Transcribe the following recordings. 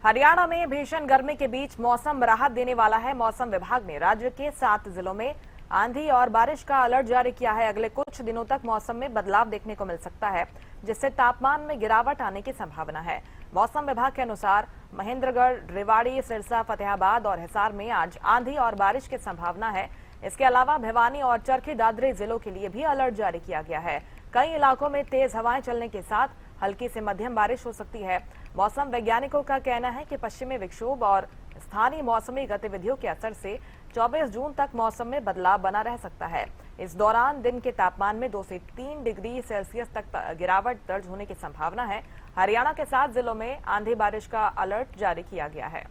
हरियाणा में भीषण गर्मी के बीच मौसम राहत देने वाला है। मौसम विभाग ने राज्य के 7 जिलों में आंधी और बारिश का अलर्ट जारी किया है। अगले कुछ दिनों तक मौसम में बदलाव देखने को मिल सकता है, जिससे तापमान में गिरावट आने की संभावना है। मौसम विभाग के अनुसार महेंद्रगढ़, रेवाड़ी, सिरसा, फतेहाबाद और हिसार में आज आंधी और बारिश की संभावना है। इसके अलावा भिवानी और चरखी दादरी जिलों के लिए भी अलर्ट जारी किया गया है। कई इलाकों में तेज हवाएं चलने के साथ हल्की से मध्यम बारिश हो सकती है। मौसम वैज्ञानिकों का कहना है कि पश्चिमी विक्षोभ और स्थानीय मौसमी गतिविधियों के असर से 24 जून तक मौसम में बदलाव बना रह सकता है। इस दौरान दिन के तापमान में 2 से 3 डिग्री सेल्सियस तक गिरावट दर्ज होने की संभावना है। हरियाणा के 7 जिलों में आंधी बारिश का अलर्ट जारी किया गया है।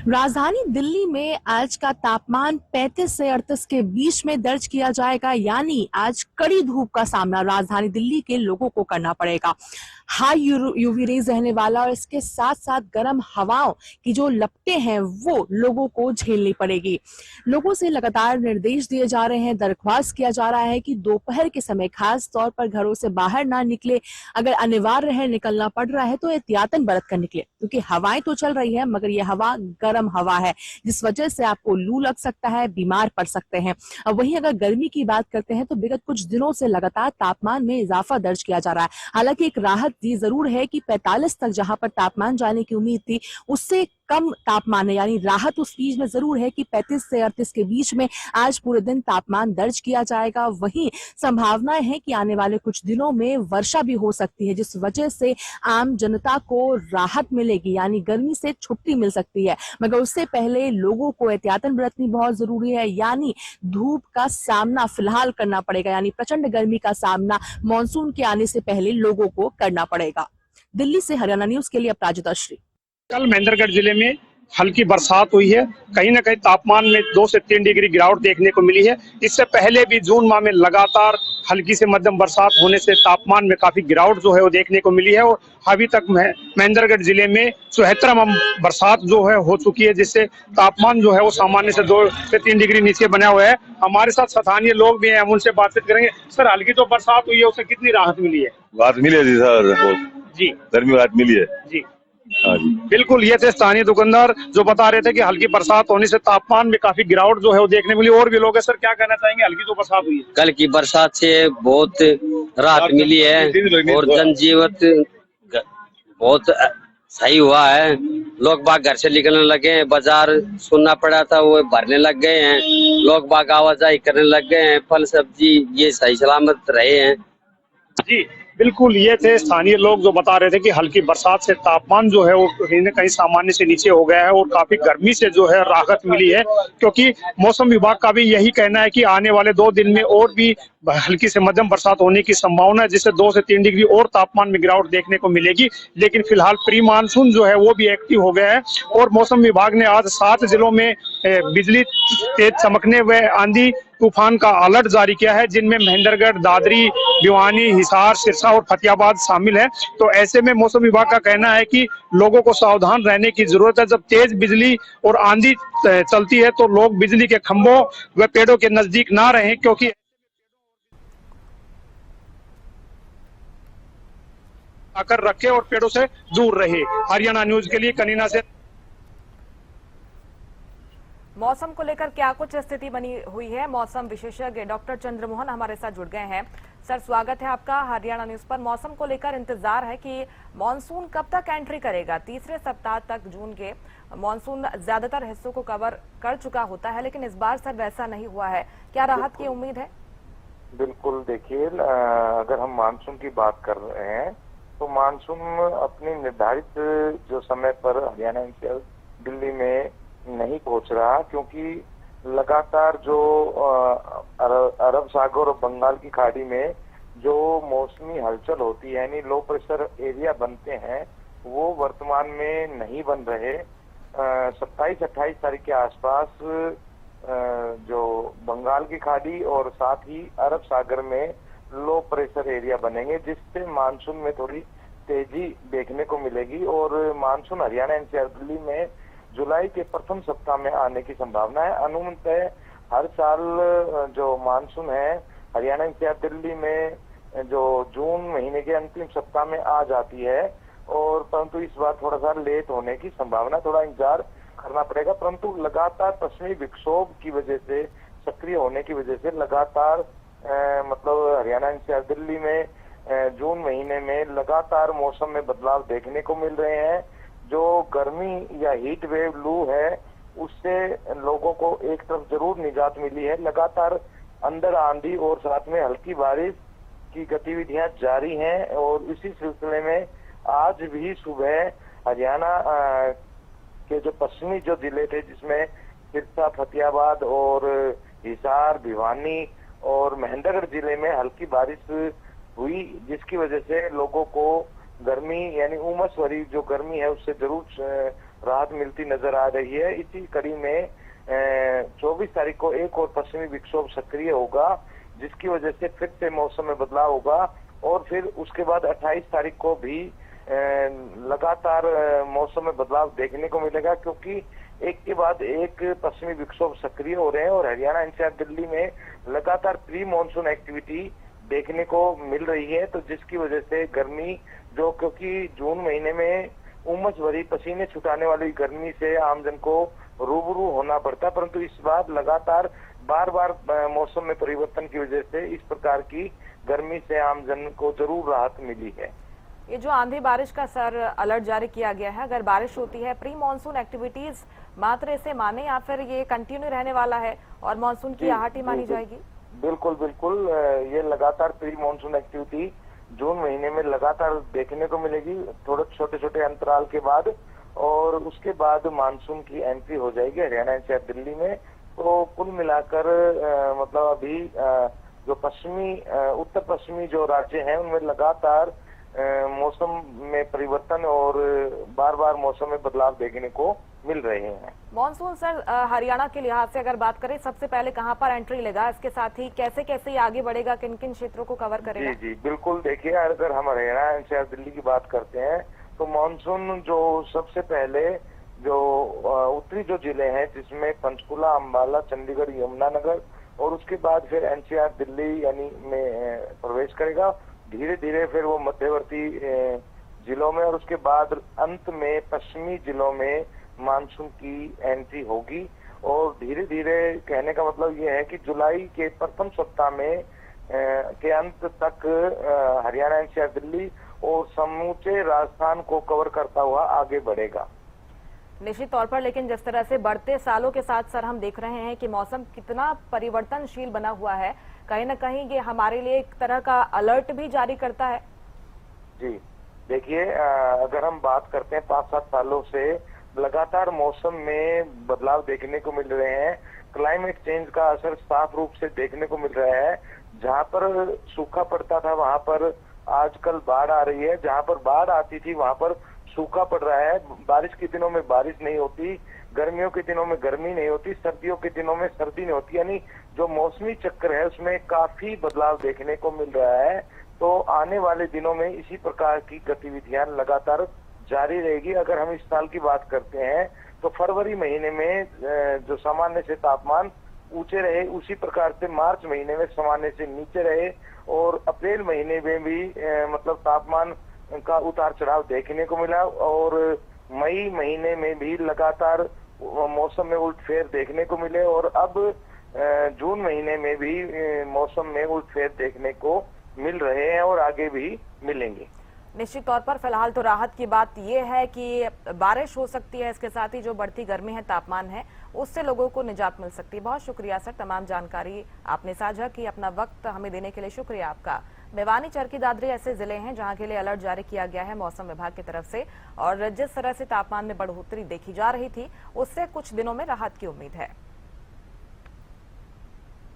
राजधानी दिल्ली में आज का तापमान 35 से 38 के बीच में दर्ज किया जाएगा, यानी आज कड़ी धूप का सामना राजधानी दिल्ली के लोगों को करना पड़ेगा। हाई यूवी रेज रहने वाला और इसके साथ साथ गर्म हवाओं की जो लपटें हैं वो लोगों को झेलनी पड़ेगी। लोगों से लगातार निर्देश दिए जा रहे हैं, दरख्वास्त किया जा रहा है कि दोपहर के समय खास तौर पर घरों से बाहर ना निकले। अगर अनिवार्य है, निकलना पड़ रहा है तो एहतियातन बरत कर निकले, क्योंकि हवाएं तो चल रही है मगर ये हवा गर्म हवा है, जिस वजह से आपको लू लग सकता है, बीमार पड़ सकते हैं। अब वहीं अगर गर्मी की बात करते हैं तो विगत कुछ दिनों से लगातार तापमान में इजाफा दर्ज किया जा रहा है। हालांकि एक राहत ये जरूर है कि 45 तक जहां पर तापमान जाने की उम्मीद थी, उससे कम तापमान है, यानी राहत उस चीज में जरूर है कि 35 से 38 के बीच में आज पूरे दिन तापमान दर्ज किया जाएगा। वहीं संभावनाएं हैं कि आने वाले कुछ दिनों में वर्षा भी हो सकती है, जिस वजह से आम जनता को राहत मिलेगी, यानी गर्मी से छुट्टी मिल सकती है। मगर उससे पहले लोगों को एहतियातन बरतनी बहुत जरूरी है, यानी धूप का सामना फिलहाल करना पड़ेगा, यानी प्रचंड गर्मी का सामना मानसून के आने से पहले लोगों को करना पड़ेगा। दिल्ली से हरियाणा न्यूज के लिए अपराजिता श्री। कल महेंद्रगढ़ जिले में हल्की बरसात हुई है। कहीं ना कहीं तापमान में 2 से 3 डिग्री गिरावट देखने को मिली है। इससे पहले भी जून माह में लगातार हल्की से मध्यम बरसात होने से तापमान में काफी गिरावट जो है वो देखने को मिली है और अभी तक महेंद्रगढ़ जिले में 74 बरसात जो है हो चुकी है, जिससे तापमान जो है वो सामान्य से 2 से 3 डिग्री नीचे बना हुआ है। हमारे साथ स्थानीय लोग भी हैं, हम उनसे बातचीत करेंगे। सर, हल्की जो बरसात हुई है उससे कितनी राहत मिली है? राहत मिली है जी सर, जी गर्मी राहत मिली है जी। हाँ जी, बिल्कुल, ये थे स्थानीय दुकानदार जो बता रहे थे कि हल्की बरसात होने से तापमान में काफी गिरावट जो है वो देखने मिली। और भी लोग हैं, सर क्या कहना चाहेंगे? हल्की जो बरसात हुई है, कल की बरसात से बहुत राहत मिली है और जनजीवन बहुत सही हुआ है। लोग बाग घर से निकलने लगे हैं, बाजार सुनना पड़ा था वो भरने लग गए हैं, लोग बाग आवाजाही करने लग गए हैं, फल सब्जी ये सही सलामत रहे हैं। जी बिल्कुल, ये थे स्थानीय लोग जो बता रहे थे कि हल्की बरसात से तापमान जो है वो कहीं न कहीं सामान्य से नीचे हो गया है और काफी गर्मी से जो है राहत मिली है। क्योंकि मौसम विभाग का भी यही कहना है कि आने वाले 2 दिन में और भी हल्की से मध्यम बरसात होने की संभावना है, जिससे 2 से 3 डिग्री और तापमान में गिरावट देखने को मिलेगी। लेकिन फिलहाल प्री मानसून जो है वो भी एक्टिव हो गया है और मौसम विभाग ने आज 7 जिलों में बिजली तेज चमकने व आंधी तूफान का अलर्ट जारी किया है, जिनमें महेंद्रगढ़, दादरी, भिवानी, हिसार, सिरसा और फतेहाबाद शामिल है। तो ऐसे में मौसम विभाग का कहना है कि लोगों को सावधान रहने की जरूरत है। जब तेज बिजली और आंधी चलती है तो लोग बिजली के खंभों व पेड़ों के नजदीक ना रहें, क्योंकि आकर रखे और पेड़ों से दूर रहे। हरियाणा न्यूज के लिए कनीना से। मौसम को लेकर क्या कुछ स्थिति बनी हुई है, मौसम विशेषज्ञ डॉक्टर चंद्रमोहन हमारे साथ जुड़ गए हैं। सर, स्वागत है आपका हरियाणा न्यूज पर। मौसम को लेकर इंतजार है कि मॉनसून कब तक एंट्री करेगा। तीसरे सप्ताह तक जून के मॉनसून ज्यादातर हिस्सों को कवर कर चुका होता है, लेकिन इस बार सर वैसा नहीं हुआ है। क्या राहत की उम्मीद है? बिल्कुल, देखिए, अगर हम मानसून की बात कर रहे हैं तो मानसून अपने निर्धारित जो समय पर हरियाणा एनसीआर दिल्ली में नहीं पहुंच रहा, क्योंकि लगातार जो अरब सागर और बंगाल की खाड़ी में जो मौसमी हलचल होती है, यानी लो प्रेशर एरिया बनते हैं, वो वर्तमान में नहीं बन रहे। 27-28 तारीख के आसपास जो बंगाल की खाड़ी और साथ ही अरब सागर में लो प्रेशर एरिया बनेंगे, जिससे मानसून में थोड़ी तेजी देखने को मिलेगी और मानसून हरियाणा एनसीआर दिल्ली में जुलाई के प्रथम सप्ताह में आने की संभावना है। अनुमानतः हर साल जो मानसून है हरियाणा एनसीआर दिल्ली में जो जून महीने के अंतिम सप्ताह में आ जाती है, और परंतु इस बार थोड़ा सा लेट होने की संभावना, थोड़ा इंतजार करना पड़ेगा। परंतु लगातार पश्चिमी विक्षोभ की वजह से, सक्रिय होने की वजह से लगातार मतलब हरियाणा एनसीआर दिल्ली में जून महीने में लगातार मौसम में बदलाव देखने को मिल रहे हैं। जो गर्मी या हीट वेव लू है उससे लोगों को एक तरफ जरूर निजात मिली है। लगातार अंदर आंधी और साथ में हल्की बारिश की गतिविधियां जारी हैं, और इसी सिलसिले में आज भी सुबह हरियाणा के जो पश्चिमी जो जिले थे, जिसमें सिरसा, फतेहाबाद और हिसार, भिवानी और महेंद्रगढ़ जिले में हल्की बारिश हुई, जिसकी वजह से लोगों को गर्मी यानी उमस भरी जो गर्मी है उससे जरूर राहत मिलती नजर आ रही है। इसी कड़ी में 24 तारीख को एक और पश्चिमी विक्षोभ सक्रिय होगा, जिसकी वजह से फिर से मौसम में बदलाव होगा, और फिर उसके बाद 28 तारीख को भी लगातार मौसम में बदलाव देखने को मिलेगा, क्योंकि एक के बाद एक पश्चिमी विक्षोभ सक्रिय हो रहे हैं और हरियाणा एनसीआर दिल्ली में लगातार प्री मानसून एक्टिविटी देखने को मिल रही है। तो जिसकी वजह से गर्मी जो, क्योंकि जून महीने में उमस भरी पसीने छुटाने वाली गर्मी से आमजन को रूबरू होना पड़ता, परंतु इस बार लगातार बार बार मौसम में परिवर्तन की वजह से इस प्रकार की गर्मी से आमजन को जरूर राहत मिली है। ये जो आंधी बारिश का सर अलर्ट जारी किया गया है, अगर बारिश होती है प्री मानसून एक्टिविटीज मात्र इसे माने या फिर ये कंटिन्यू रहने वाला है और मानसून की आहटी मानी जाएगी? बिल्कुल बिल्कुल, ये लगातार प्री मानसून एक्टिविटी जून महीने में लगातार देखने को मिलेगी, थोड़े छोटे छोटे अंतराल के बाद, और उसके बाद मानसून की एंट्री हो जाएगी हरियाणा एनसीआर दिल्ली में। तो कुल मिलाकर मतलब अभी जो पश्चिमी उत्तर पश्चिमी जो राज्य हैं उनमें लगातार मौसम में परिवर्तन और बार बार मौसम में बदलाव देखने को मिल रहे हैं। मॉनसून सर हरियाणा के लिहाज से अगर बात करें, सबसे पहले कहां पर एंट्री लेगा, इसके साथ ही कैसे कैसे ये आगे बढ़ेगा, किन किन क्षेत्रों को कवर करेगा? जी बिल्कुल, देखिए अगर हम हरियाणा एनसीआर दिल्ली की बात करते हैं तो मॉनसून जो सबसे पहले जो उत्तरी जो जिले हैं, जिसमें पंचकुला, अंबाला, चंडीगढ़, यमुनानगर, और उसके बाद फिर एनसीआर दिल्ली यानी में प्रवेश करेगा। धीरे धीरे फिर वो मध्यवर्ती जिलों में, और उसके बाद अंत में पश्चिमी जिलों में मानसून की एंट्री होगी। और धीरे धीरे कहने का मतलब ये है कि जुलाई के प्रथम सप्ताह में के अंत तक हरियाणा एनसीआर दिल्ली और समूचे राजस्थान को कवर करता हुआ आगे बढ़ेगा। निश्चित तौर पर, लेकिन जिस तरह से बढ़ते सालों के साथ सर हम देख रहे हैं कि मौसम कितना परिवर्तनशील बना हुआ है, कहीं ना कहीं ये हमारे लिए एक तरह का अलर्ट भी जारी करता है। जी देखिए, अगर हम बात करते हैं 5-7 सालों से लगातार मौसम में बदलाव देखने को मिल रहे हैं। क्लाइमेट चेंज का असर साफ रूप से देखने को मिल रहा है। जहां पर सूखा पड़ता था वहां पर आजकल बाढ़ आ रही है, जहां पर बाढ़ आती थी वहां पर सूखा पड़ रहा है। बारिश के दिनों में बारिश नहीं होती, गर्मियों के दिनों में गर्मी नहीं होती, सर्दियों के दिनों में सर्दी नहीं होती, यानी जो मौसमी चक्र है उसमें काफी बदलाव देखने को मिल रहा है। तो आने वाले दिनों में इसी प्रकार की गतिविधियां लगातार जारी रहेगी। अगर हम इस साल की बात करते हैं तो फरवरी महीने में जो सामान्य से तापमान ऊंचे रहे, उसी प्रकार से मार्च महीने में सामान्य से नीचे रहे, और अप्रैल महीने में भी मतलब तापमान का उतार चढ़ाव देखने को मिला, और मई महीने में भी लगातार मौसम में उलटफेर देखने को मिले, और अब जून महीने में भी मौसम में उलटफेर देखने को मिल रहे हैं और आगे भी मिलेंगे। निश्चित तौर पर फिलहाल तो राहत की बात यह है कि बारिश हो सकती है, इसके साथ ही जो बढ़ती गर्मी है, तापमान है, उससे लोगों को निजात मिल सकती है। बहुत शुक्रिया सर, तमाम जानकारी आपने साझा की, अपना वक्त हमें देने के लिए शुक्रिया आपका। भिवानी, चरखी दादरी ऐसे जिले हैं जहां के लिए अलर्ट जारी किया गया है मौसम विभाग की तरफ से, और जिस तरह से तापमान में बढ़ोतरी देखी जा रही थी उससे कुछ दिनों में राहत की उम्मीद है।